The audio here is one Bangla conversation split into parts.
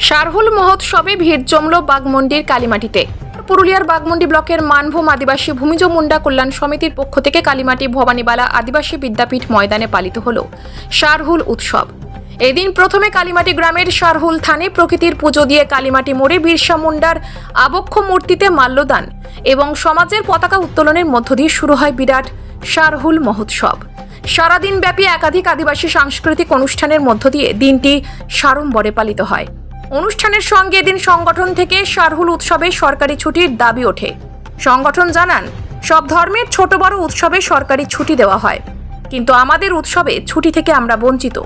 শারহুল মহোৎসবে ভিড় জমল বাগমুন্ডির কালীমাটিতে। পুরুলিয়ার বাগমুন্ডি ব্লকের মানভূম আদিবাসী ভূমিজ মুন্ডা কল্যাণ সমিতির পক্ষ থেকে কালীমাটি ভবানীবালা আদিবাসী বিদ্যাপীঠ ময়দানে পালিত হল শারহুল উৎসব। এদিন প্রথমে কালীমাটি গ্রামের শারহুল থানে প্রকৃতির পুজো দিয়ে কালীমাটি মোড়ে বিরসা মুন্ডার আবক্ষ মূর্তিতে মাল্যদান এবং সমাজের পতাকা উত্তোলনের মধ্য দিয়ে শুরু হয় বিরাট শারহুল মহোৎসব। সারাদিন ব্যাপী একাধিক আদিবাসী সাংস্কৃতিক অনুষ্ঠানের মধ্য দিয়ে দিনটি সাড়ম্বরে পালিত হয়। অনুষ্ঠানের সঙ্গে এদিন সংগঠন থেকে শারহুল উৎসবে সরকারি ছুটির দাবি ওঠে। সংগঠন জানান, সব ধর্মের ছোট বড় উৎসবে সরকারি ছুটি দেওয়া হয়, কিন্তু আমাদের উৎসবে ছুটি থেকে আমরা বঞ্চিত।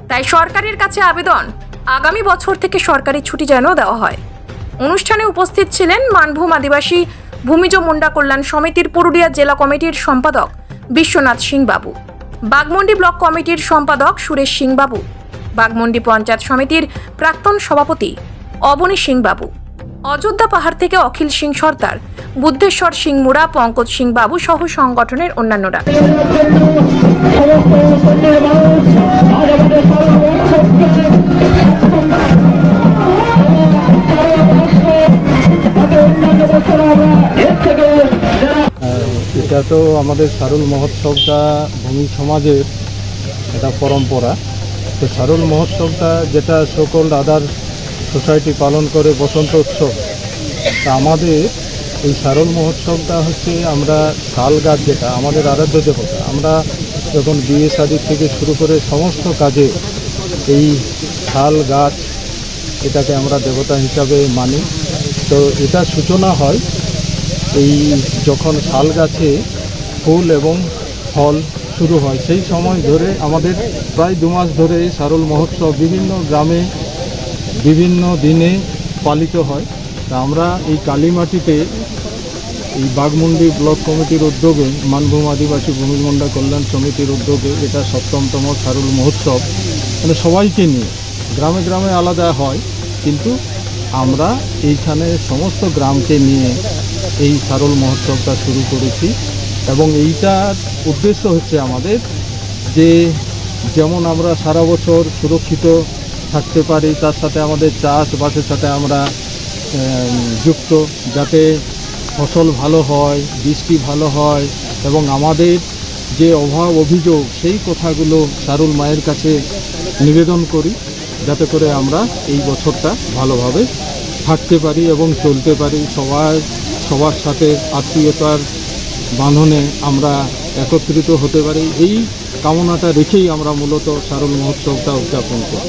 তাই সরকারের কাছে আবেদন, আগামী বছর থেকে সরকারি ছুটি যেন দেওয়া হয়। অনুষ্ঠানে উপস্থিত ছিলেন মানভূম আদিবাসী ভূমিজ মুন্ডা কল্যাণ সমিতির পুরুলিয়া জেলা কমিটির সম্পাদক বিশ্বনাথ সিং বাবু, বাগমুন্ডি ব্লক কমিটির সম্পাদক সুরেশ সিং বাবু, বাগমুন্ডি পঞ্চায়েত সমিতির প্রাক্তন সভাপতি অবনী সিং বাবু, অযোধ্যা পাহাড় থেকে অখিল সিং সর্দার, বুদ্ধেশ্বর সিং মুড়া, পঙ্কজ সিং বাবু সহ সংগঠনের অন্যান্যরা। এটা তো আমাদের শারহুল মহোৎসবটা ভূমি সমাজের এটা পরম্পরা। তো শারহুল মহোৎসবটা যেটা সকল আদার সোসাইটি পালন করে বসন্ত উৎসব, তা আমাদের এই শারহুল মহোৎসবটা হচ্ছে আমরা শাল গাছ, যেটা আমাদের আরাধ্য দেবতা, আমরা যখন বিয়ে শাদী থেকে শুরু করে সমস্ত কাজে এই শাল গাছ এটাকে আমরা দেবতা হিসাবে মানি। তো এটা সূচনা হয় এই যখন শাল গাছে ফুল এবং ফল শুরু হয়, সেই সময় ধরে আমাদের প্রায় 2 মাস ধরে এই শারহুল মহোৎসব বিভিন্ন গ্রামে বিভিন্ন দিনে পালিত হয়। তা আমরা এই কালীমাটিতে এই বাগমুন্ডি ব্লক কমিটির উদ্যোগে, মানভূম আদিবাসী ভূমিজ মুন্ডা কল্যাণ সমিতির উদ্যোগে এটা 7তম শারহুল মহোৎসব, মানে সবাইকে নিয়ে গ্রামে গ্রামে আলাদা হয়, কিন্তু আমরা এইখানে সমস্ত গ্রামকে নিয়ে এই শারহুল মহোৎসবটা শুরু করেছি। এবং এইটার উদ্দেশ্য হচ্ছে আমাদের যে যেমন আমরা সারা বছর সুরক্ষিত থাকতে পারি, তার সাথে আমাদের চাষবাসের সাথে আমরা যুক্ত, যাতে ফসল ভালো হয়, বৃষ্টি ভালো হয় এবং আমাদের যে অভাব অভিযোগ সেই কথাগুলো শারহুল মায়ের কাছে নিবেদন করি, যাতে করে আমরা এই বছরটা ভালোভাবে থাকতে পারি এবং চলতে পারি, সবার সাথে আত্মীয়তার বাঁধনে আমরা একত্রিত হতে পারি। এই কামনাটা রেখেই আমরা মূলত শারহুল মহোৎসবটা উদযাপন করি।